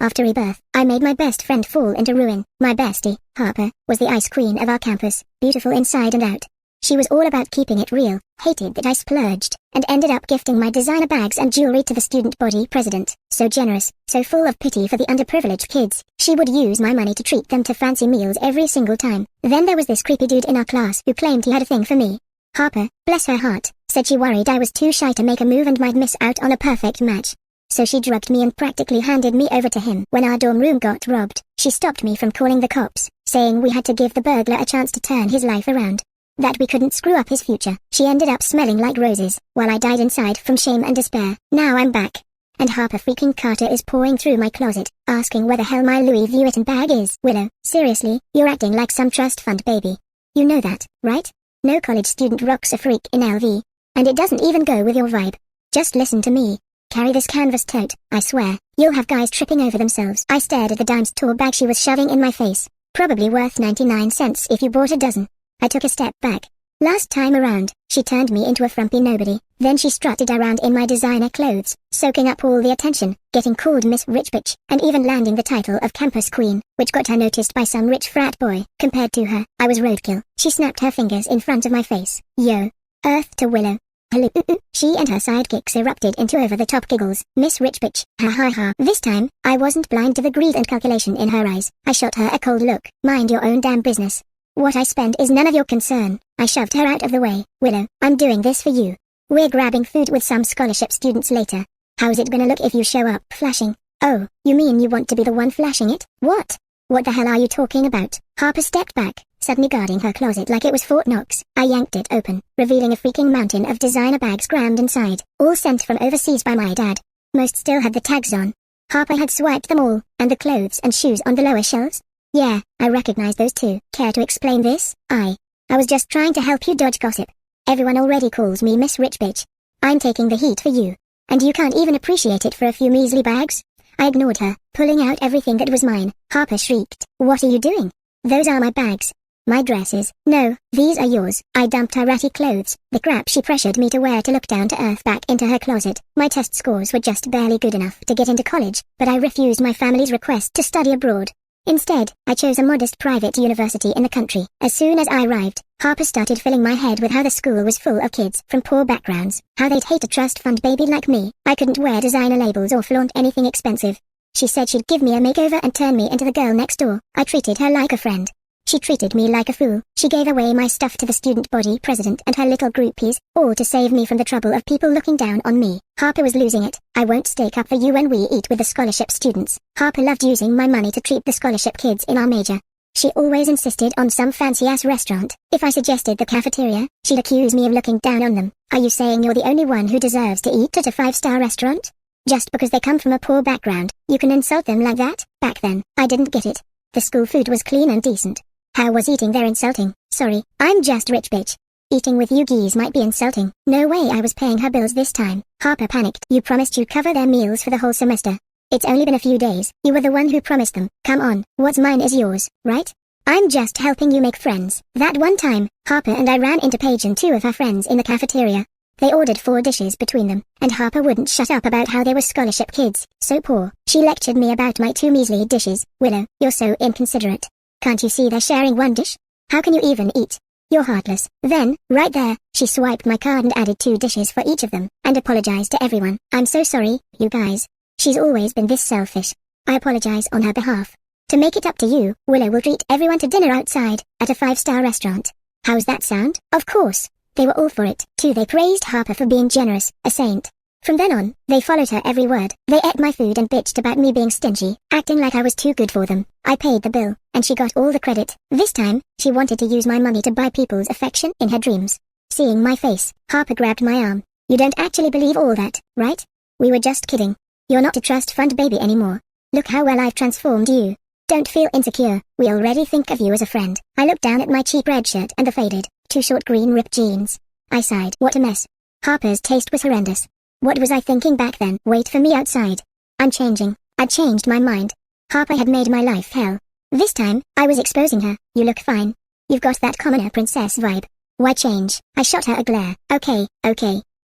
After Rebirth, I made my best friend fall into ruin. My bestie, Harper, was the ice queen of our campus, beautiful inside and out. She was all about keeping it real, hated that I splurged, and ended up gifting my designer bags and jewelry to the student body president. So generous, so full of pity for the underprivileged kids, she would use my money to treat them to fancy meals every single time. Then there was this creepy dude in our class who claimed he had a thing for me. Harper, bless her heart, said she worried I was too shy to make a move and might miss out on a perfect match. So she drugged me and practically handed me over to him. When our dorm room got robbed, she stopped me from calling the cops, saying we had to give the burglar a chance to turn his life around. That we couldn't screw up his future. She ended up smelling like roses, while I died inside from shame and despair. Now I'm back. And Harper freaking Carter is pouring through my closet, asking where the hell my Louis Vuitton bag is. Willow, seriously, you're acting like some trust fund baby. You know that, right? No college student rocks a freak in LV. And it doesn't even go with your vibe. Just listen to me. Carry this canvas tote, I swear. You'll have guys tripping over themselves. I stared at the dime store bag she was shoving in my face. Probably worth 99 cents if you bought a dozen. I took a step back. Last time around, she turned me into a frumpy nobody. Then she strutted around in my designer clothes, soaking up all the attention, getting called Miss Rich Bitch, and even landing the title of Campus Queen, which got her noticed by some rich frat boy. Compared to her, I was roadkill. She snapped her fingers in front of my face. Yo. Earth to Willow. Hello. She and her sidekicks erupted into over-the-top giggles. Miss Rich Bitch. Ha ha ha. This time, I wasn't blind to the greed and calculation in her eyes. I shot her a cold look. Mind your own damn business. What I spend is none of your concern. I shoved her out of the way. Willow, I'm doing this for you. We're grabbing food with some scholarship students later. How's it gonna look if you show up flashing? Oh, you mean you want to be the one flashing it? What? What the hell are you talking about? Harper stepped back, suddenly guarding her closet like it was Fort Knox. I yanked it open, revealing a freaking mountain of designer bags crammed inside, all sent from overseas by my dad. Most still had the tags on. Harper had swiped them all, and the clothes and shoes on the lower shelves. Yeah, I recognize those too. Care to explain this? I was just trying to help you dodge gossip. Everyone already calls me Miss Rich Bitch. I'm taking the heat for you. And you can't even appreciate it for a few measly bags? I ignored her, pulling out everything that was mine. Harper shrieked. What are you doing? Those are my bags. My dresses. No, these are yours. I dumped her ratty clothes, the crap she pressured me to wear to look down to earth, back into her closet. My test scores were just barely good enough to get into college, but I refused my family's request to study abroad. Instead, I chose a modest private university in the country. As soon as I arrived, Harper started filling my head with how the school was full of kids from poor backgrounds, how they'd hate a trust fund baby like me. I couldn't wear designer labels or flaunt anything expensive. She said she'd give me a makeover and turn me into the girl next door. I treated her like a friend. She treated me like a fool. She gave away my stuff to the student body president and her little groupies, all to save me from the trouble of people looking down on me. Harper was losing it. I won't stake up for you when we eat with the scholarship students. Harper loved using my money to treat the scholarship kids in our major. She always insisted on some fancy-ass restaurant. If I suggested the cafeteria, she'd accuse me of looking down on them. Are you saying you're the only one who deserves to eat at a 5-star restaurant? Just because they come from a poor background, you can insult them like that? Back then, I didn't get it. The school food was clean and decent. How was eating there insulting? Sorry, I'm just rich bitch. Eating with you geese might be insulting. No way I was paying her bills this time. Harper panicked. You promised you'd cover their meals for the whole semester. It's only been a few days. You were the one who promised them. Come on, what's mine is yours, right? I'm just helping you make friends. That one time, Harper and I ran into Paige and 2 of her friends in the cafeteria. They ordered 4 dishes between them, and Harper wouldn't shut up about how they were scholarship kids, so poor. She lectured me about my 2 measly dishes. Willow, you're so inconsiderate. Can't you see they're sharing one dish? How can you even eat? You're heartless. Then, right there, she swiped my card and added 2 dishes for each of them, and apologized to everyone. I'm so sorry, you guys. She's always been this selfish. I apologize on her behalf. To make it up to you, Willow will treat everyone to dinner outside, at a 5-star restaurant. How's that sound? Of course. They were all for it, too. They praised Harper for being generous, a saint. From then on, they followed her every word. They ate my food and bitched about me being stingy, acting like I was too good for them. I paid the bill, and she got all the credit. This time, she wanted to use my money to buy people's affection in her dreams. Seeing my face, Harper grabbed my arm. You don't actually believe all that, right? We were just kidding. You're not a trust fund baby anymore. Look how well I've transformed you. Don't feel insecure. We already think of you as a friend. I looked down at my cheap red shirt and the faded, too short green ripped jeans. I sighed. What a mess. Harper's taste was horrendous. What was I thinking back then? Wait for me outside. I'm changing. I'd changed my mind. Harper had made my life hell. This time, I was exposing her. You look fine. You've got that commoner princess vibe. Why change? I shot her a glare. Okay.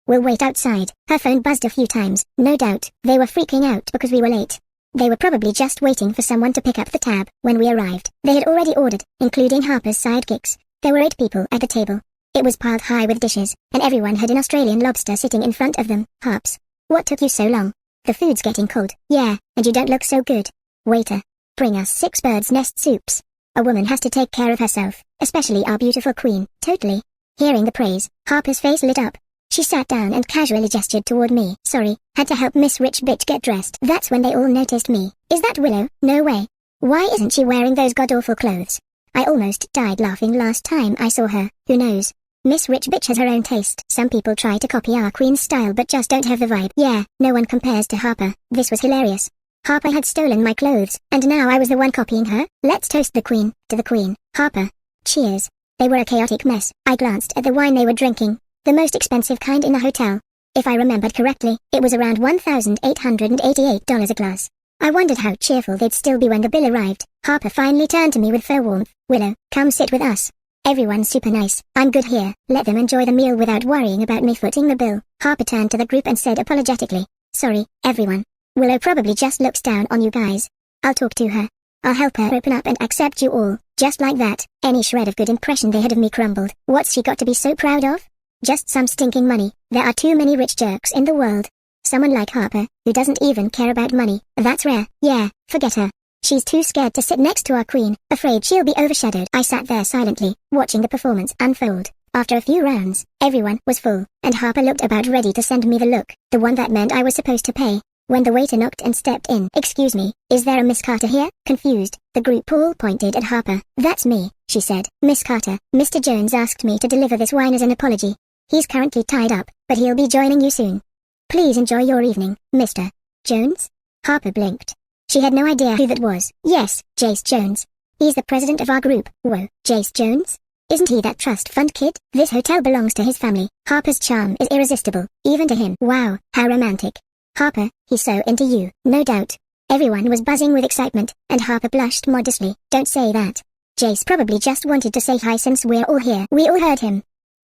We'll wait outside. Her phone buzzed a few times. No doubt, they were freaking out because we were late. They were probably just waiting for someone to pick up the tab. When we arrived, they had already ordered, including Harper's sidekicks. There were 8 people at the table. It was piled high with dishes, and everyone had an Australian lobster sitting in front of them. Harps. What took you so long? The food's getting cold. Yeah, and you don't look so good. Waiter, bring us 6 bird's nest soups. A woman has to take care of herself, especially our beautiful queen. Totally. Hearing the praise, Harper's face lit up. She sat down and casually gestured toward me. Sorry, had to help Miss Rich Bitch get dressed. That's when they all noticed me. Is that Willow? No way. Why isn't she wearing those god-awful clothes? I almost died laughing last time I saw her. Who knows? Miss Rich Bitch has her own taste. Some people try to copy our queen's style but just don't have the vibe. Yeah, no one compares to Harper. This was hilarious. Harper had stolen my clothes, and now I was the one copying her. Let's toast the queen. To the queen. Harper. Cheers. They were a chaotic mess. I glanced at the wine they were drinking. The most expensive kind in the hotel. If I remembered correctly, it was around $1,888 a glass. I wondered how cheerful they'd still be when the bill arrived. Harper finally turned to me with faux warmth. Willow, come sit with us. Everyone's super nice. I'm good here. Let them enjoy the meal without worrying about me footing the bill. Harper turned to the group and said apologetically, sorry, everyone. Willow probably just looks down on you guys. I'll talk to her. I'll help her open up and accept you all. Just like that, any shred of good impression they had of me crumbled. What's she got to be so proud of? Just some stinking money. There are too many rich jerks in the world. Someone like Harper, who doesn't even care about money. That's rare. Yeah, forget her. She's too scared to sit next to our queen, afraid she'll be overshadowed. I sat there silently, watching the performance unfold. After a few rounds, everyone was full, and Harper looked about ready to send me the look, the one that meant I was supposed to pay. When the waiter knocked and stepped in. Excuse me, is there a Miss Carter here? Confused, the group all pointed at Harper. That's me, she said. Miss Carter, Mr. Jones asked me to deliver this wine as an apology. He's currently tied up, but he'll be joining you soon. Please enjoy your evening, Mr. Jones? Harper blinked. She had no idea who that was. Yes, Jace Jones. He's the president of our group. Whoa, Jace Jones? Isn't he that trust fund kid? This hotel belongs to his family. Harper's charm is irresistible, even to him. Wow, how romantic. Harper, he's so into you. No doubt. Everyone was buzzing with excitement, and Harper blushed modestly. Don't say that. Jace probably just wanted to say hi since we're all here. We all heard him.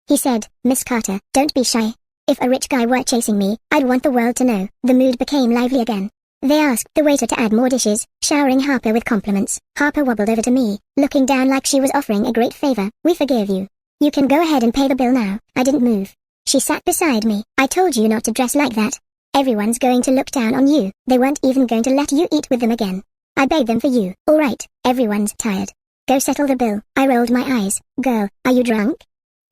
He said, Miss Carter, don't be shy. If a rich guy were chasing me, I'd want the world to know. The mood became lively again. They asked the waiter to add more dishes, showering Harper with compliments. Harper wobbled over to me, looking down like she was offering a great favor. We forgive you. You can go ahead and pay the bill now. I didn't move. She sat beside me. I told you not to dress like that. Everyone's going to look down on you. They weren't even going to let you eat with them again. I begged them for you. All right, everyone's tired. Go settle the bill. I rolled my eyes. Girl, are you drunk?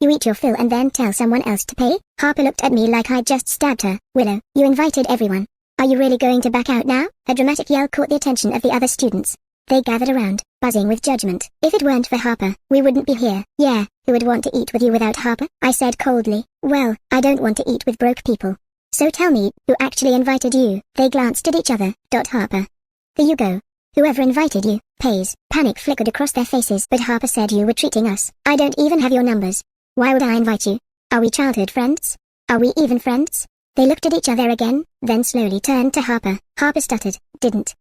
You eat your fill and then tell someone else to pay? Harper looked at me like I'd just stabbed her. Willow, you invited everyone. Are you really going to back out now? A dramatic yell caught the attention of the other students. They gathered around, buzzing with judgment. If it weren't for Harper, we wouldn't be here. Yeah, who would want to eat with you without Harper? I said coldly. Well, I don't want to eat with broke people. So tell me, who actually invited you? They glanced at each other. Harper. There you go. Whoever invited you, pays. Panic flickered across their faces. But Harper said you were treating us. I don't even have your numbers. Why would I invite you? Are we childhood friends? Are we even friends? They looked at each other again, then slowly turned to Harper. Harper stuttered. Didn't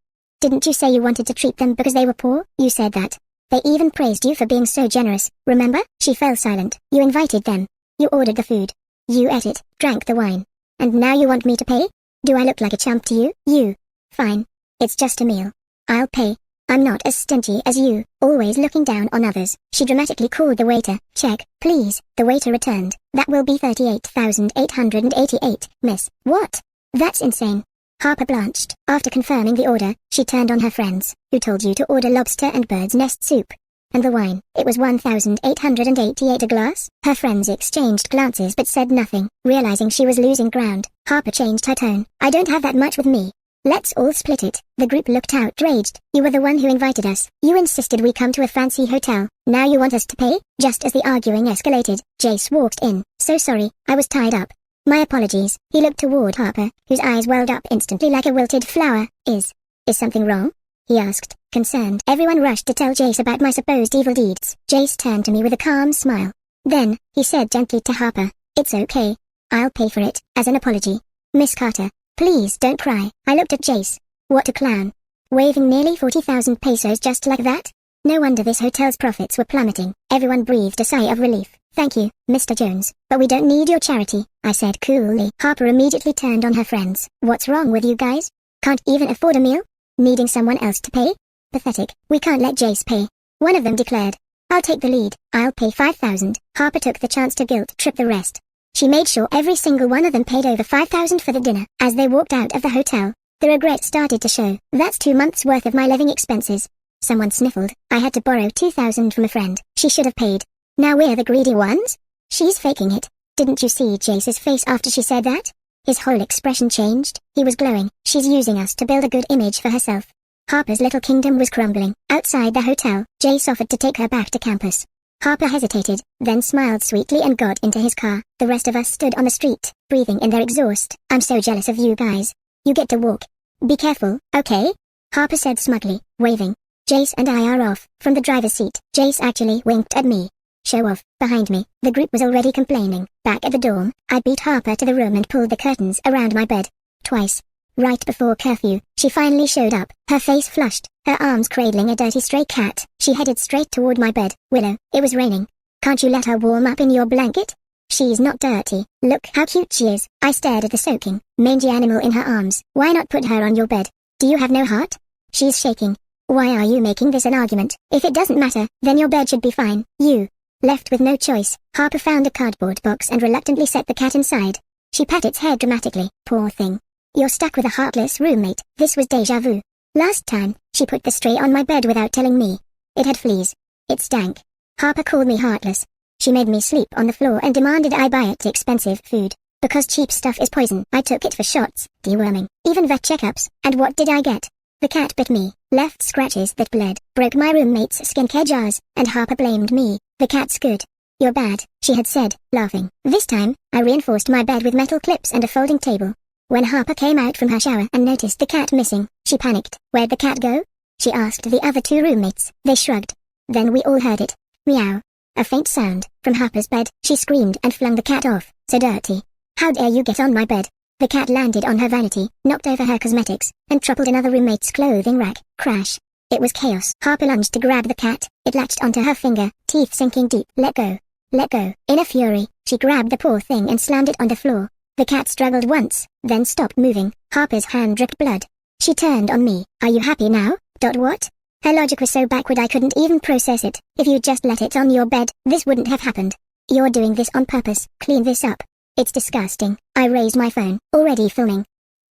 you say you wanted to treat them because they were poor? You said that. They even praised you for being so generous, remember? She fell silent. You invited them. You ordered the food. You ate it, drank the wine. And now you want me to pay? Do I look like a chump to you? You. Fine. It's just a meal. I'll pay. I'm not as stingy as you, always looking down on others. She dramatically called the waiter. Check, please. The waiter returned. That will be $38,888, miss. What? That's insane. Harper blanched. After confirming the order, she turned on her friends. Who told you to order lobster and bird's nest soup? And the wine, it was $1,888 a glass? Her friends exchanged glances but said nothing. Realizing she was losing ground, Harper changed her tone. I don't have that much with me. Let's all split it. The group looked outraged. You were the one who invited us. You insisted we come to a fancy hotel. Now you want us to pay? Just as the arguing escalated, Jace walked in. So sorry, I was tied up. My apologies. He looked toward Harper, whose eyes welled up instantly like a wilted flower. Is something wrong? He asked, concerned. Everyone rushed to tell Jace about my supposed evil deeds. Jace turned to me with a calm smile. Then, he said gently to Harper, it's okay. I'll pay for it, as an apology. Miss Carter, please don't cry. I looked at Jace. What a clown. Waving nearly 40,000 pesos just like that? No wonder this hotel's profits were plummeting. Everyone breathed a sigh of relief. Thank you, Mr. Jones, but we don't need your charity, I said coolly. Harper immediately turned on her friends. What's wrong with you guys? Can't even afford a meal? needing someone else to pay? Pathetic. We can't let Jace pay. One of them declared. I'll take the lead. I'll pay 5,000. Harper took the chance to guilt trip the rest. She made sure every single one of them paid over 5,000 for the dinner. As they walked out of the hotel, the regret started to show. That's 2 months worth of my living expenses. Someone sniffled. I had to borrow 2,000 from a friend. She should have paid. Now we're the greedy ones? She's faking it. Didn't you see Jace's face after she said that? His whole expression changed. He was glowing. She's using us to build a good image for herself. Harper's little kingdom was crumbling. Outside the hotel, Jace offered to take her back to campus. Harper hesitated, then smiled sweetly and got into his car. The rest of us stood on the street, breathing in their exhaust. I'm so jealous of you guys. You get to walk. Be careful, okay? Harper said smugly, waving. Jace and I are off. From the driver's seat, Jace actually winked at me. Show off. Behind me, the group was already complaining. Back at the dorm, I beat Harper to the room and pulled the curtains around my bed. Twice. Right before curfew, she finally showed up, her face flushed, her arms cradling a dirty stray cat. She headed straight toward my bed. Willow, it was raining. Can't you let her warm up in your blanket? She's not dirty. Look how cute she is. I stared at the soaking, mangy animal in her arms. Why not put her on your bed? Do you have no heart? She's shaking. Why are you making this an argument? If it doesn't matter, then your bed should be fine. You. Left with no choice, Harper found a cardboard box and reluctantly set the cat inside. She pat its head dramatically. Poor thing. You're stuck with a heartless roommate. This was déjà vu. Last time, she put the stray on my bed without telling me. It had fleas. It stank. Harper called me heartless. She made me sleep on the floor and demanded I buy it expensive food. Because cheap stuff is poison, I took it for shots, deworming, even vet checkups, and what did I get? The cat bit me, left scratches that bled, broke my roommate's skincare jars, and Harper blamed me. The cat's good. You're bad, she had said, laughing. This time, I reinforced my bed with metal clips and a folding table. When Harper came out from her shower and noticed the cat missing, she panicked. Where'd the cat go? She asked the other 2 roommates. They shrugged. Then we all heard it. Meow. A faint sound. From Harper's bed, she screamed and flung the cat off. So dirty. How dare you get on my bed? The cat landed on her vanity, knocked over her cosmetics, and toppled another roommate's clothing rack. Crash. It was chaos. Harper lunged to grab the cat. It latched onto her finger, teeth sinking deep. Let go. Let go. In a fury, she grabbed the poor thing and slammed it on the floor. The cat struggled once, then stopped moving. Harper's hand dripped blood. She turned on me. Are you happy now? What? Her logic was so backward I couldn't even process it. If you'd just let it on your bed, this wouldn't have happened. You're doing this on purpose. Clean this up. It's disgusting. I raised my phone, already filming.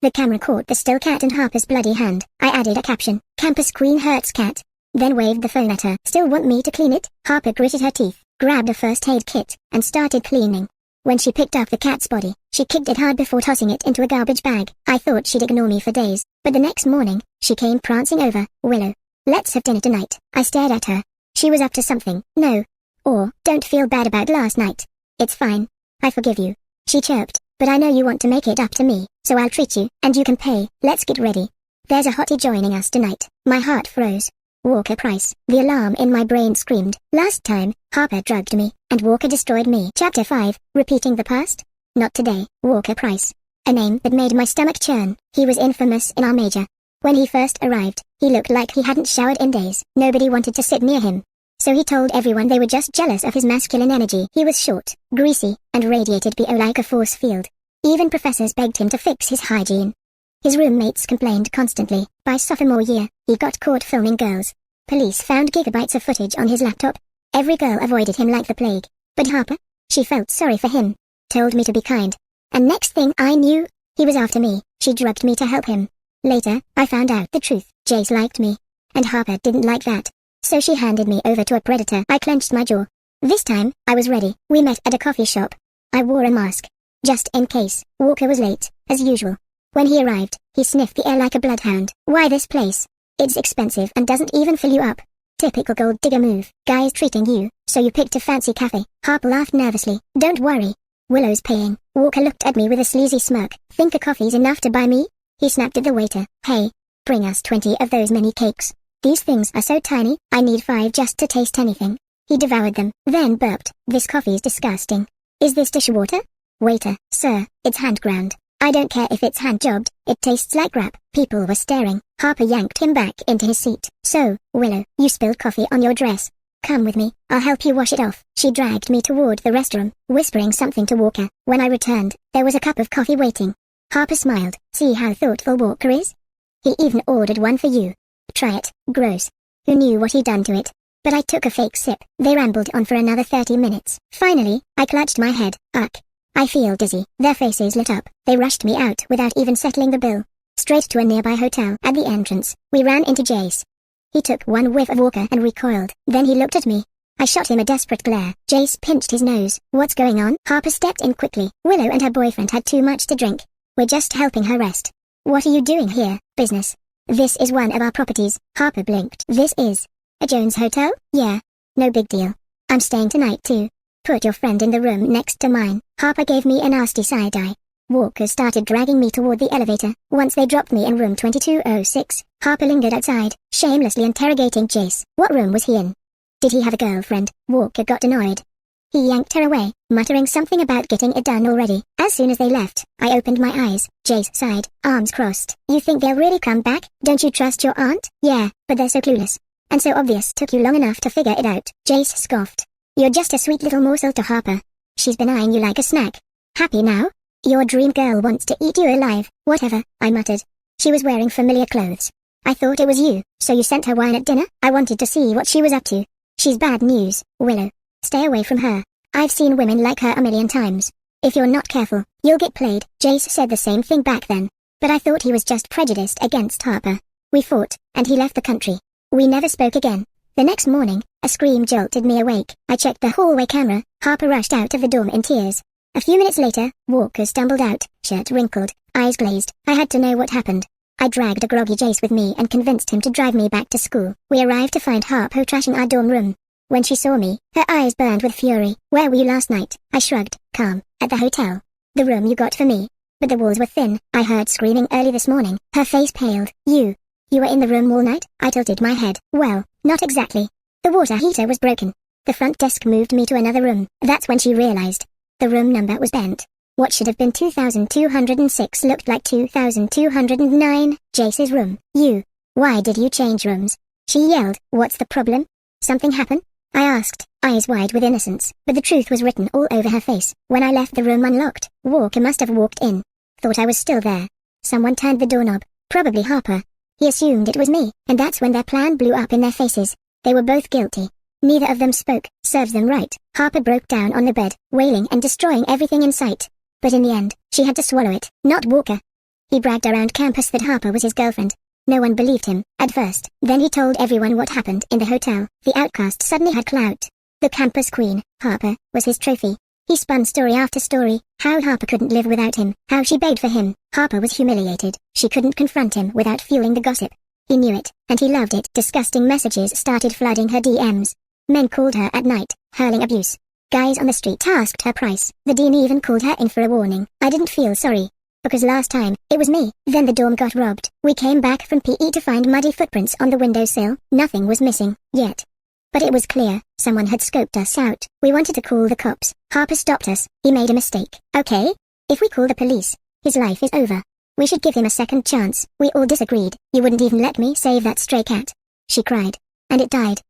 The camera caught the still cat in Harper's bloody hand. I added a caption. Campus Queen hurts cat. Then waved the phone at her. Still want me to clean it? Harper gritted her teeth, grabbed a first aid kit, and started cleaning. When she picked up the cat's body, she kicked it hard before tossing it into a garbage bag. I thought she'd ignore me for days, but the next morning, she came prancing over. Willow. Let's have dinner tonight. I stared at her. She was up to something. No. Or, don't feel bad about last night. It's fine. I forgive you. She chirped, but I know you want to make it up to me, so I'll treat you, and you can pay. Let's get ready. There's a hottie joining us tonight. My heart froze. Walker Price. The alarm in my brain screamed. Last time, Harper drugged me, and Walker destroyed me. Chapter 5, repeating the past? Not today. Walker Price. A name that made my stomach churn. He was infamous in our major. When he first arrived, he looked like he hadn't showered in days. Nobody wanted to sit near him. So he told everyone they were just jealous of his masculine energy. He was short, greasy, and radiated BO like a force field. Even professors begged him to fix his hygiene. His roommates complained constantly. By sophomore year, he got caught filming girls. Police found gigabytes of footage on his laptop. Every girl avoided him like the plague. But Harper? She felt sorry for him. Told me to be kind. And next thing I knew, he was after me. She drugged me to help him. Later, I found out the truth. Jace liked me. And Harper didn't like that. So she handed me over to a predator. I clenched my jaw. This time, I was ready. We met at a coffee shop. I wore a mask. Just in case. Walker was late, as usual. When he arrived, he sniffed the air like a bloodhound. Why this place? It's expensive and doesn't even fill you up. Typical gold digger move. Guys treating you, so you picked a fancy cafe. Harper laughed nervously. Don't worry. Willow's paying. Walker looked at me with a sleazy smirk. Think a coffee's enough to buy me? He snapped at the waiter. Hey, bring us 20 of those mini cakes. These things are so tiny, I need 5 just to taste anything. He devoured them, then burped. This coffee's disgusting. Is this dishwater? Waiter, sir, it's hand ground. I don't care if it's hand-jobbed, it tastes like crap. People were staring. Harper yanked him back into his seat. So, Willow, you spilled coffee on your dress. Come with me, I'll help you wash it off. She dragged me toward the restroom, whispering something to Walker. When I returned, there was a cup of coffee waiting. Harper smiled. See how thoughtful Walker is? He even ordered one for you. Try it. Gross. Who knew what he'd done to it? But I took a fake sip. They rambled on for another 30 minutes. Finally, I clutched my head. Ugh. I feel dizzy. Their faces lit up. They rushed me out without even settling the bill. Straight to a nearby hotel. At the entrance, we ran into Jace. He took one whiff of vodka and recoiled. Then he looked at me. I shot him a desperate glare. Jace pinched his nose. What's going on? Harper stepped in quickly. Willow and her boyfriend had too much to drink. We're just helping her rest. What are you doing here? Business. This is one of our properties. Harper blinked. This is a Jones hotel? Yeah. No big deal. I'm staying tonight too. Put your friend in the room next to mine. Harper gave me a nasty side eye. Walkers started dragging me toward the elevator. Once they dropped me in room 2206, Harper lingered outside, shamelessly interrogating Jace. What room was he in? Did he have a girlfriend? Walker got annoyed. He yanked her away, muttering something about getting it done already. As soon as they left, I opened my eyes. Jace sighed, arms crossed. You think they'll really come back? Don't you trust your aunt? Yeah, but they're so clueless. And so obvious. Took you long enough to figure it out. Jace scoffed. You're just a sweet little morsel to Harper. She's been eyeing you like a snack. Happy now? Your dream girl wants to eat you alive. Whatever, I muttered. She was wearing familiar clothes. I thought it was you, so you sent her wine at dinner? I wanted to see what she was up to. She's bad news, Willow. Stay away from her. I've seen women like her a million times. If you're not careful, you'll get played. Jace said the same thing back then. But I thought he was just prejudiced against Harper. We fought, and he left the country. We never spoke again. The next morning, a scream jolted me awake. I checked the hallway camera. Harper rushed out of the dorm in tears. A few minutes later, Walker stumbled out, shirt wrinkled, eyes glazed. I had to know what happened. I dragged a groggy Jace with me and convinced him to drive me back to school. We arrived to find Harper trashing our dorm room. When she saw me, her eyes burned with fury. Where were you last night? I shrugged, calm. At the hotel. The room you got for me. But the walls were thin. I heard screaming early this morning. Her face paled. You were in the room all night? I tilted my head. Well, not exactly. The water heater was broken. The front desk moved me to another room. That's when she realized. The room number was bent. What should have been 2206 looked like 2209. Jace's room. Why did you change rooms? She yelled. What's the problem? Something happened? I asked, eyes wide with innocence, but the truth was written all over her face. When I left the room unlocked, Walker must have walked in. Thought I was still there. Someone turned the doorknob. Probably Harper. He assumed it was me, and that's when their plan blew up in their faces. They were both guilty. Neither of them spoke. Serves them right. Harper broke down on the bed, wailing and destroying everything in sight. But in the end, she had to swallow it, not Walker. He bragged around campus that Harper was his girlfriend. No one believed him, at first. Then he told everyone what happened in the hotel. The outcast suddenly had clout. The campus queen, Harper, was his trophy. He spun story after story, how Harper couldn't live without him, how she begged for him. Harper was humiliated. She couldn't confront him without fueling the gossip. He knew it, and he loved it. Disgusting messages started flooding her DMs. Men called her at night, hurling abuse. Guys on the street asked her price. The dean even called her in for a warning. I didn't feel sorry. Because last time, it was me. Then the dorm got robbed. We came back from PE to find muddy footprints on the windowsill. Nothing was missing, yet. But it was clear, someone had scoped us out. We wanted to call the cops. Harper stopped us. He made a mistake. Okay? If we call the police, his life is over. We should give him a second chance. We all disagreed. You wouldn't even let me save that stray cat. She cried. And it died.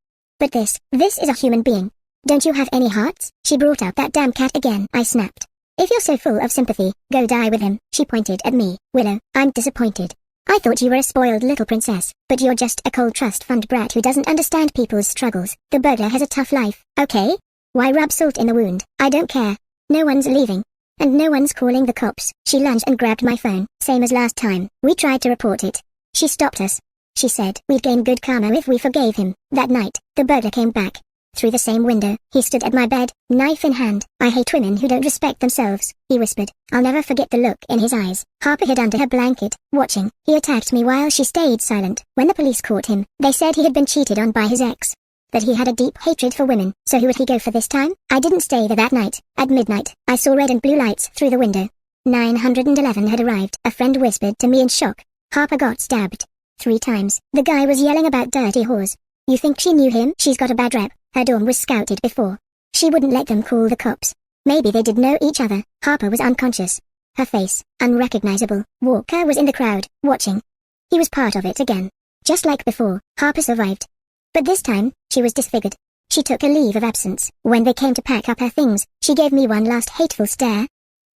But this is a human being. Don't you have any hearts? She brought up that damn cat again. I snapped. If you're so full of sympathy, go die with him. She pointed at me. Willow, I'm disappointed. I thought you were a spoiled little princess, but you're just a cold trust fund brat who doesn't understand people's struggles. The burglar has a tough life, okay? Why rub salt in the wound? I don't care. No one's leaving. And no one's calling the cops. She lunged and grabbed my phone, same as last time. We tried to report it. She stopped us. She said we'd gain good karma if we forgave him. That night, the burglar came back. Through the same window, he stood at my bed, knife in hand. I hate women who don't respect themselves, he whispered. I'll never forget the look in his eyes. Harper hid under her blanket, watching. He attacked me while she stayed silent. When the police caught him, they said he had been cheated on by his ex. That he had a deep hatred for women, so who would he go for this time? I didn't stay there that night. At midnight, I saw red and blue lights through the window. 911 had arrived, a friend whispered to me in shock. Harper got stabbed 3 times. The guy was yelling about dirty whores. You think she knew him? She's got a bad rep. Her dorm was scouted before. She wouldn't let them call the cops. Maybe they did know each other. Harper was unconscious. Her face, unrecognizable. Walker was in the crowd, watching. He was part of it again. Just like before, Harper survived. But this time, she was disfigured. She took a leave of absence. When they came to pack up her things, she gave me one last hateful stare.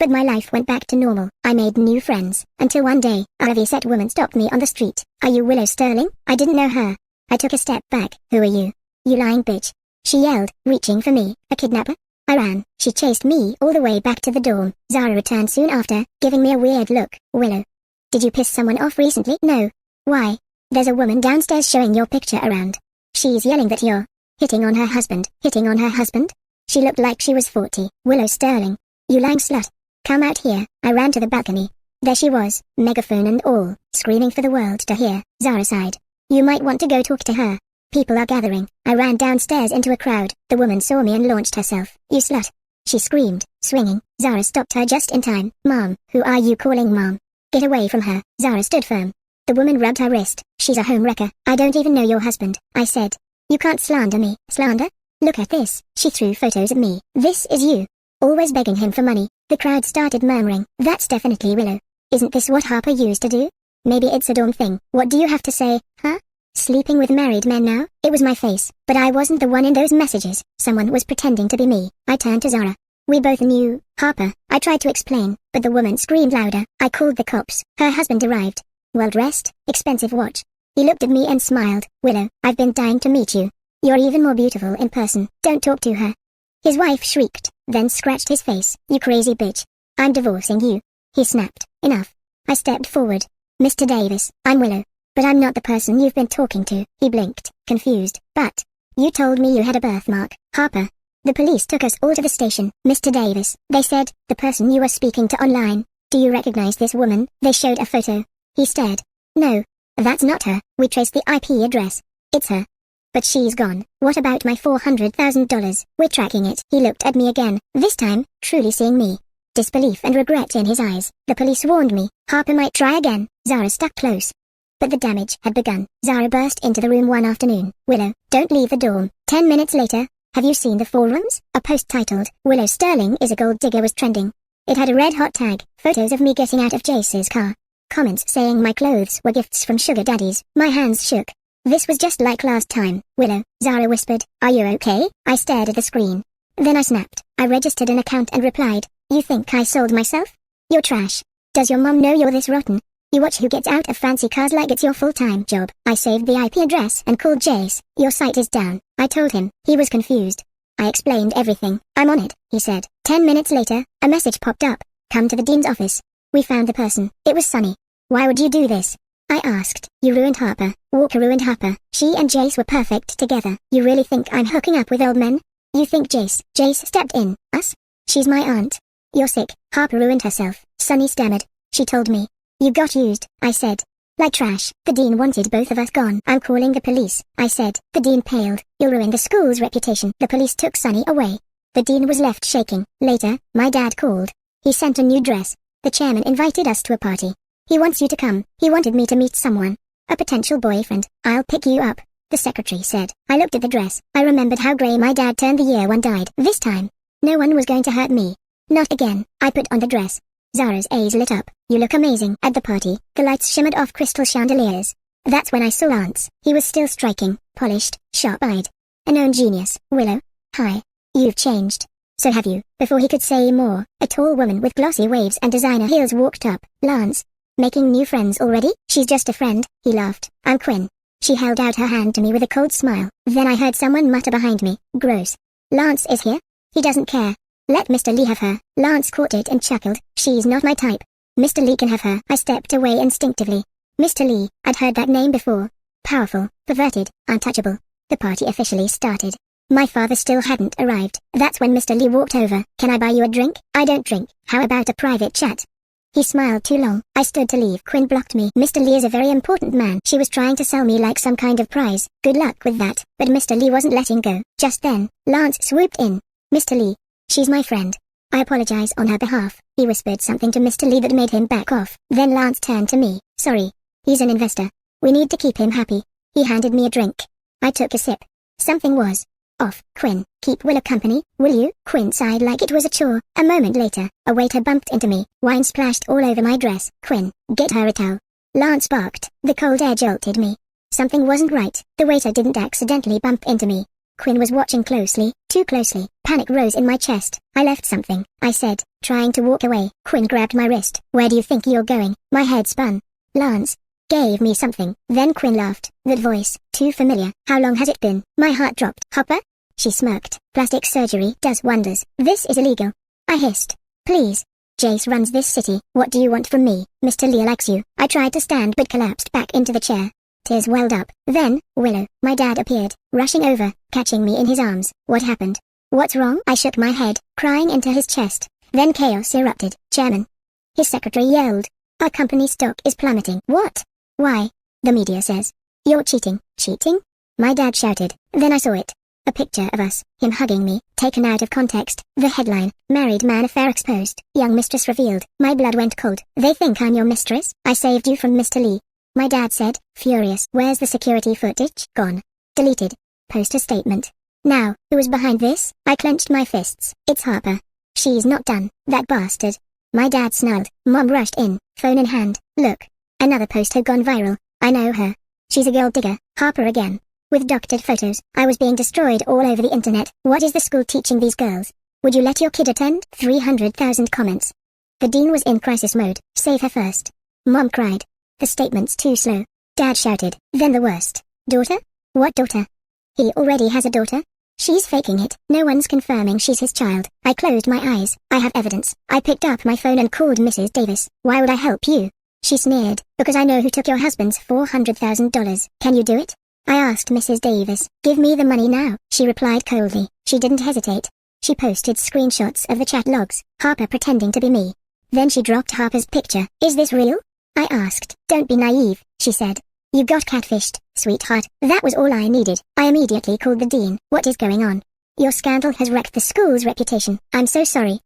but my life went back to normal. I made new friends, until one day, a heavy-set woman stopped me on the street. "Are you Willow Sterling?" I didn't know her. I took a step back. "Who are you? You lying bitch," she yelled, reaching for me. "A kidnapper?" I ran. She chased me all the way back to the dorm. Zara returned soon after, giving me a weird look. "Willow, did you piss someone off recently?" "No." "Why?" "There's a woman downstairs showing your picture around. She's yelling that you're hitting on her husband." "Hitting on her husband?" She looked like she was 40. "Willow Sterling, you lying slut. Come out here." I ran to the balcony. There she was, megaphone and all, screaming for the world to hear. Zara sighed. "You might want to go talk to her. People are gathering." I ran downstairs into a crowd. The woman saw me and launched herself. "You slut!" she screamed, swinging. Zara stopped her just in time. "Mom, who are you calling mom? Get away from her." Zara stood firm. The woman rubbed her wrist. "She's a home wrecker." "I don't even know your husband," I said. "You can't slander me." "Slander? Look at this." She threw photos at me. "This is you. Always begging him for money." The crowd started murmuring. "That's definitely Willow. Isn't this what Harper used to do? Maybe it's a dorm thing. What do you have to say, huh? Sleeping with married men now?" It was my face, but I wasn't the one in those messages. Someone was pretending to be me. I turned to Zara. "We both knew Harper." I tried to explain, but the woman screamed louder. I called the cops. Her husband arrived. Well dressed, expensive watch. He looked at me and smiled. "Willow, I've been dying to meet you. You're even more beautiful in person. Don't talk to her." His wife shrieked, then scratched his face. "You crazy bitch. I'm divorcing you." He snapped. "Enough." I stepped forward. "Mr. Davis, I'm Willow, but I'm not the person you've been talking to." He blinked, confused. "But you told me you had a birthmark." "Harper. The police took us all to the station." "Mr. Davis, they said, the person you were speaking to online. Do you recognize this woman?" They showed a photo. He stared. "No, that's not her. We traced the IP address. It's her. But she's gone." "What about my $400,000? "We're tracking it." He looked at me again, this time, truly seeing me. Disbelief and regret in his eyes. "The police warned me. Harper might try again." Zara stuck close. But the damage had begun. Zara burst into the room one afternoon. "Willow, don't leave the dorm." 10 minutes later, have you seen the forums? A post titled, "Willow Sterling is a gold digger" was trending. It had a red-hot tag, photos of me getting out of Jace's car. Comments saying my clothes were gifts from sugar daddies. My hands shook. This was just like last time. "Willow," Zara whispered. "Are you okay?" I stared at the screen. Then I snapped. I registered an account and replied, "You think I sold myself? You're trash. Does your mom know you're this rotten? You watch who gets out of fancy cars like it's your full-time job." I saved the IP address and called Jace. "Your site is down." I told him. He was confused. I explained everything. "I'm on it," he said. 10 minutes later, a message popped up. "Come to the dean's office. We found the person." It was Sunny. "Why would you do this?" I asked. "You ruined Harper." Walker ruined Harper. She and Jace were perfect together. "You really think I'm hooking up with old men?" "You think Jace stepped in, us? She's my aunt." "You're sick." "Harper ruined herself." Sunny stammered. "She told me." "You got used," I said. "Like trash." "The dean wanted both of us gone." "I'm calling the police," I said. The dean paled. "You'll ruin the school's reputation." The police took Sunny away. The dean was left shaking. Later, my dad called. He sent a new dress. The chairman invited us to a party. "He wants you to come." He wanted me to meet someone. "A potential boyfriend." "I'll pick you up," the secretary said. I looked at the dress. I remembered how grey my dad turned the year one died. This time, no one was going to hurt me. Not again. I put on the dress. Zara's eyes lit up. "You look amazing." At the party, the lights shimmered off crystal chandeliers. That's when I saw Lance. He was still striking, polished, sharp-eyed. A known genius. "Willow. Hi. You've changed." "So have you." Before he could say more, a tall woman with glossy waves and designer heels walked up. "Lance. Making new friends already?" "She's just a friend," he laughed. "I'm Quinn." She held out her hand to me with a cold smile. Then I heard someone mutter behind me. "Gross. Lance is here? He doesn't care. Let Mr. Lee have her." Lance caught it and chuckled. "She's not my type. Mr. Lee can have her." I stepped away instinctively. Mr. Lee, I'd heard that name before. Powerful, perverted, untouchable. The party officially started. My father still hadn't arrived. That's when Mr. Lee walked over. "Can I buy you a drink?" "I don't drink. How about a private chat?" He smiled too long. I stood to leave. Quinn blocked me. "Mr. Lee is a very important man." She was trying to sell me like some kind of prize. Good luck with that. But Mr. Lee wasn't letting go. Just then, Lance swooped in. "Mr. Lee. She's my friend. I apologize on her behalf." He whispered something to Mr. Lee that made him back off. Then Lance turned to me. "Sorry. He's an investor. We need to keep him happy." He handed me a drink. I took a sip. Something was off. "Quinn, keep Willow company, will you?" Quinn sighed like it was a chore. A moment later, a waiter bumped into me. Wine splashed all over my dress. "Quinn, get her a towel." Lance barked. The cold air jolted me. Something wasn't right. The waiter didn't accidentally bump into me. Quinn was watching closely, too closely. Panic rose in my chest. I left something, I said, trying to walk away. Quinn grabbed my wrist. Where do you think you're going? My head spun. Lance gave me something. Then Quinn laughed. That voice, too familiar. How long has it been? My heart dropped. Harper? She smirked. Plastic surgery does wonders. This is illegal. I hissed. Please. Jace runs this city. What do you want from me? Mr. Lee likes you. I tried to stand but collapsed back into the chair. Tears welled up. Then, Willow, my dad appeared, rushing over, catching me in his arms. What happened? What's wrong? I shook my head, crying into his chest. Then chaos erupted. Chairman. His secretary yelled. Our company stock is plummeting. What? Why? The media says. You're cheating. Cheating? My dad shouted. Then I saw it. A picture of us, him hugging me, taken out of context. The headline, married man affair exposed, young mistress revealed. My blood went cold. They think I'm your mistress? I saved you from Mr. Lee. My dad said, furious. Where's the security footage? Gone. Deleted. Post a statement. Now, who is behind this? I clenched my fists. It's Harper. She's not done. That bastard. My dad snarled. Mom rushed in, phone in hand. Look. Another post had gone viral. I know her. She's a girl digger. Harper again. With doctored photos, I was being destroyed all over the internet. What is the school teaching these girls? Would you let your kid attend? 300,000 comments. The dean was in crisis mode. Save her first. Mom cried. The statement's too slow. Dad shouted. Then the worst. Daughter? What daughter? He already has a daughter? She's faking it. No one's confirming she's his child. I closed my eyes. I have evidence. I picked up my phone and called Mrs. Davis. Why would I help you? She sneered. Because I know who took your husband's $400,000. Can you do it? I asked Mrs. Davis. Give me the money now. She replied coldly. She didn't hesitate. She posted screenshots of the chat logs. Harper pretending to be me. Then she dropped Harper's picture. Is this real? I asked. Don't be naive, she said. You got catfished, sweetheart. That was all I needed. I immediately called the dean. What is going on? Your scandal has wrecked the school's reputation. I'm so sorry.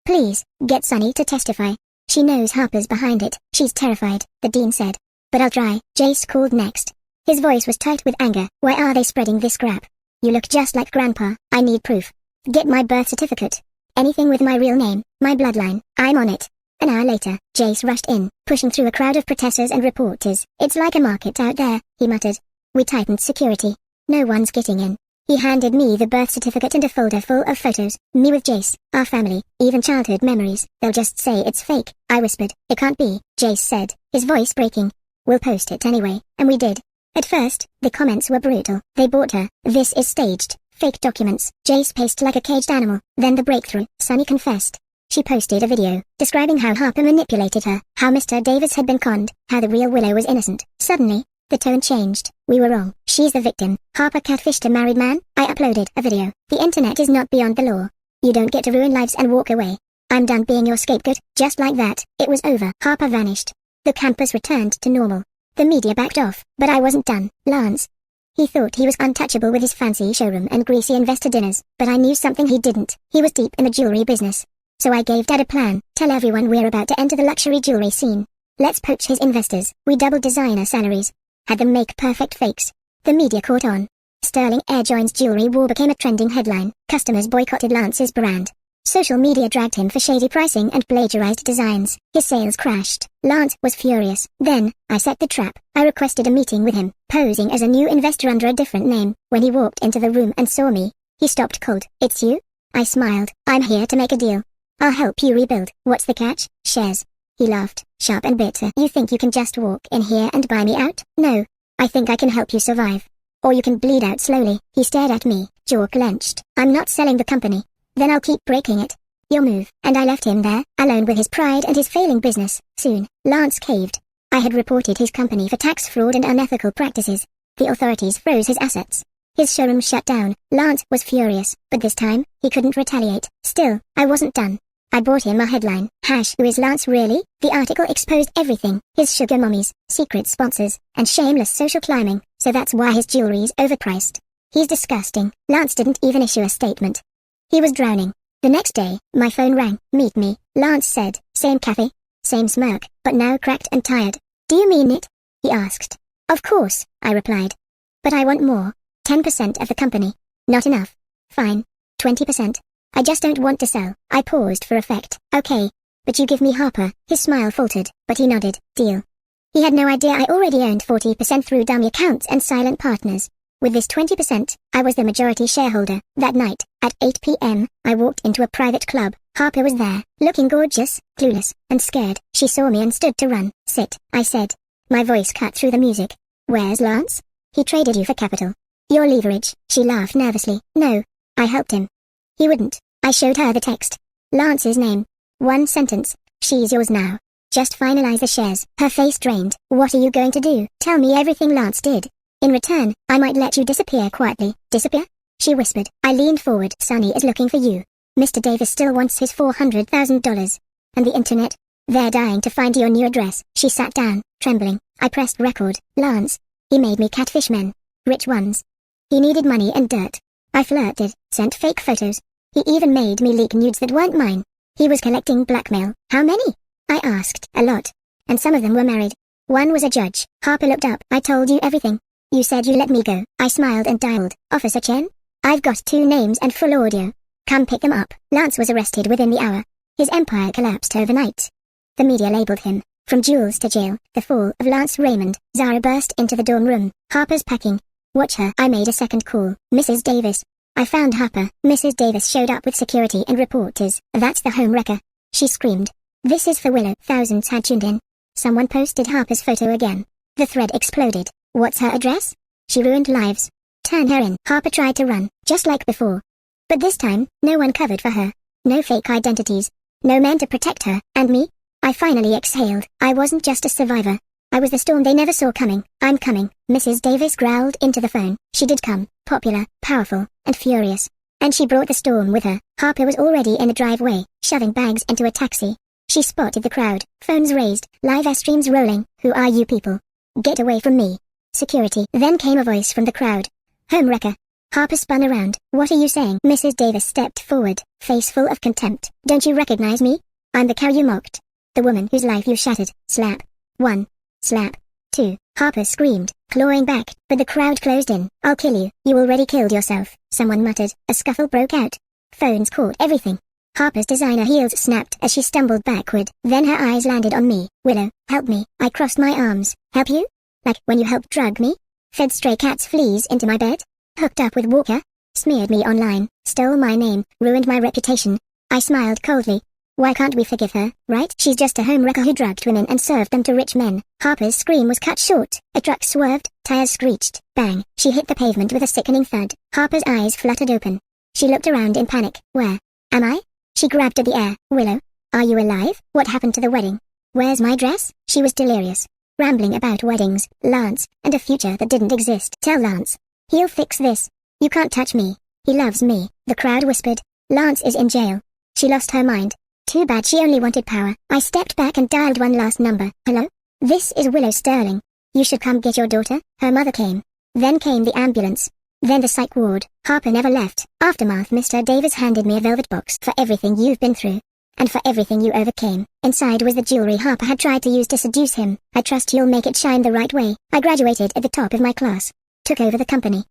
Please, get Sunny to testify. She knows Harper's behind it. She's terrified, the dean said. But I'll try. Jace called next. His voice was tight with anger. Why are they spreading this crap? You look just like Grandpa. I need proof. Get my birth certificate. Anything with my real name, my bloodline. I'm on it. An hour later, Jace rushed in, pushing through a crowd of protesters and reporters. It's like a market out there, he muttered. We tightened security. No one's getting in. He handed me the birth certificate and a folder full of photos. Me with Jace, our family, even childhood memories. They'll just say it's fake, I whispered. It can't be, Jace said, his voice breaking. We'll post it anyway, and we did. At first, the comments were brutal. They bought her. This is staged. Fake documents. Jace paced like a caged animal. Then the breakthrough. Sunny confessed. She posted a video, describing how Harper manipulated her, how Mr. Davis had been conned, how the real Willow was innocent. Suddenly, the tone changed. We were wrong. She's the victim. Harper catfished a married man. I uploaded a video. The internet is not beyond the law. You don't get to ruin lives and walk away. I'm done being your scapegoat. Just like that, it was over. Harper vanished. The campus returned to normal. The media backed off, but I wasn't done. Lance. He thought he was untouchable with his fancy showroom and greasy investor dinners, but I knew something he didn't. He was deep in the jewelry business. So I gave Dad a plan. Tell everyone we're about to enter the luxury jewelry scene. Let's poach his investors. We doubled designer salaries. Had them make perfect fakes. The media caught on. Sterling Airjoin's jewelry war became a trending headline. Customers boycotted Lance's brand. Social media dragged him for shady pricing and plagiarized designs. His sales crashed. Lance was furious. Then, I set the trap. I requested a meeting with him, posing as a new investor under a different name. When he walked into the room and saw me, he stopped cold. It's you? I smiled. I'm here to make a deal. I'll help you rebuild. What's the catch? Shares. He laughed, sharp and bitter. You think you can just walk in here and buy me out? No. I think I can help you survive. Or you can bleed out slowly. He stared at me, jaw clenched. I'm not selling the company. Then I'll keep breaking it. Your move. And I left him there, alone with his pride and his failing business. Soon, Lance caved. I had reported his company for tax fraud and unethical practices. The authorities froze his assets. His showroom shut down. Lance was furious, but this time, he couldn't retaliate. Still, I wasn't done. I bought him a headline. Who is Lance really? The article exposed everything. His sugar mummies, secret sponsors, and shameless social climbing. So that's why his jewelry's overpriced. He's disgusting. Lance didn't even issue a statement. He was drowning. The next day, my phone rang. Meet me, Lance said. Same cafe, same smirk, but now cracked and tired. Do you mean it? He asked. Of course, I replied. But I want more. 10% of the company. Not enough. Fine. 20%. I just don't want to sell. I paused for effect. Okay. But you give me Harper. His smile faltered, but he nodded. Deal. He had no idea I already owned 40% through dummy accounts and silent partners. With this 20%, I was the majority shareholder. That night, at 8 p.m., I walked into a private club. Harper was there, looking gorgeous, clueless, and scared. She saw me and stood to run. Sit, I said. My voice cut through the music. Where's Lance? He traded you for capital. Your leverage. She laughed nervously. No, I helped him. He wouldn't. I showed her the text. Lance's name. One sentence. She's yours now. Just finalize the shares. Her face drained. What are you going to do? Tell me everything Lance did. In return, I might let you disappear quietly. Disappear? She whispered. I leaned forward. Sonny is looking for you. Mr. Davis still wants his $400,000. And the internet? They're dying to find your new address. She sat down, trembling. I pressed record. Lance. He made me catfish men. Rich ones. He needed money and dirt. I flirted, sent fake photos. He even made me leak nudes that weren't mine. He was collecting blackmail. How many? I asked. A lot. And some of them were married. One was a judge. Harper looked up. I told you everything. You said you let me go. I smiled and dialed. Officer Chen? I've got 2 names and full audio. Come pick them up. Lance was arrested within the hour. His empire collapsed overnight. The media labeled him. From jewels to jail. The fall of Lance Raymond. Zara burst into the dorm room. Harper's packing. Watch her. I made a second call. Mrs. Davis. I found Harper. Mrs. Davis showed up with security and reporters. That's the home wrecker. She screamed. This is for Willow. Thousands had tuned in. Someone posted Harper's photo again. The thread exploded. What's her address? She ruined lives. Turn her in. Harper tried to run, just like before. But this time, no one covered for her. No fake identities. No men to protect her, and me? I finally exhaled. I wasn't just a survivor. I was the storm they never saw coming. I'm coming. Mrs. Davis growled into the phone. She did come. Popular, powerful, and furious. And she brought the storm with her. Harper was already in the driveway, shoving bags into a taxi. She spotted the crowd. Phones raised. Live streams rolling. Who are you people? Get away from me. Security. Then came a voice from the crowd. Home wrecker. Harper spun around. What are you saying? Mrs. Davis stepped forward, face full of contempt. Don't you recognize me? I'm the cow you mocked. The woman whose life you shattered. Slap. 1. Slap. 2. Harper screamed, clawing back, but the crowd closed in. I'll kill you. You already killed yourself. Someone muttered. A scuffle broke out. Phones caught everything. Harper's designer heels snapped as she stumbled backward. Then her eyes landed on me. Willow, help me. I crossed my arms. Help you? Like when you helped drug me? Fed stray cats fleas into my bed? Hooked up with Walker? Smeared me online, stole my name, ruined my reputation. I smiled coldly. Why can't we forgive her, right? She's just a home wrecker who drugged women and served them to rich men. Harper's scream was cut short. A truck swerved, tires screeched. Bang! She hit the pavement with a sickening thud. Harper's eyes fluttered open. She looked around in panic. Where am I? She grabbed at the air. Willow? Are you alive? What happened to the wedding? Where's my dress? She was delirious. Rambling about weddings, Lance, and a future that didn't exist. Tell Lance. He'll fix this. You can't touch me. He loves me. The crowd whispered. Lance is in jail. She lost her mind. Too bad she only wanted power. I stepped back and dialed one last number. Hello? This is Willow Sterling. You should come get your daughter. Her mother came. Then came the ambulance. Then the psych ward. Harper never left. Aftermath. Mr. Davis handed me a velvet box for everything you've been through. And for everything you overcame. Inside was the jewelry Harper had tried to use to seduce him. I trust you'll make it shine the right way. I graduated at the top of my class. Took over the company.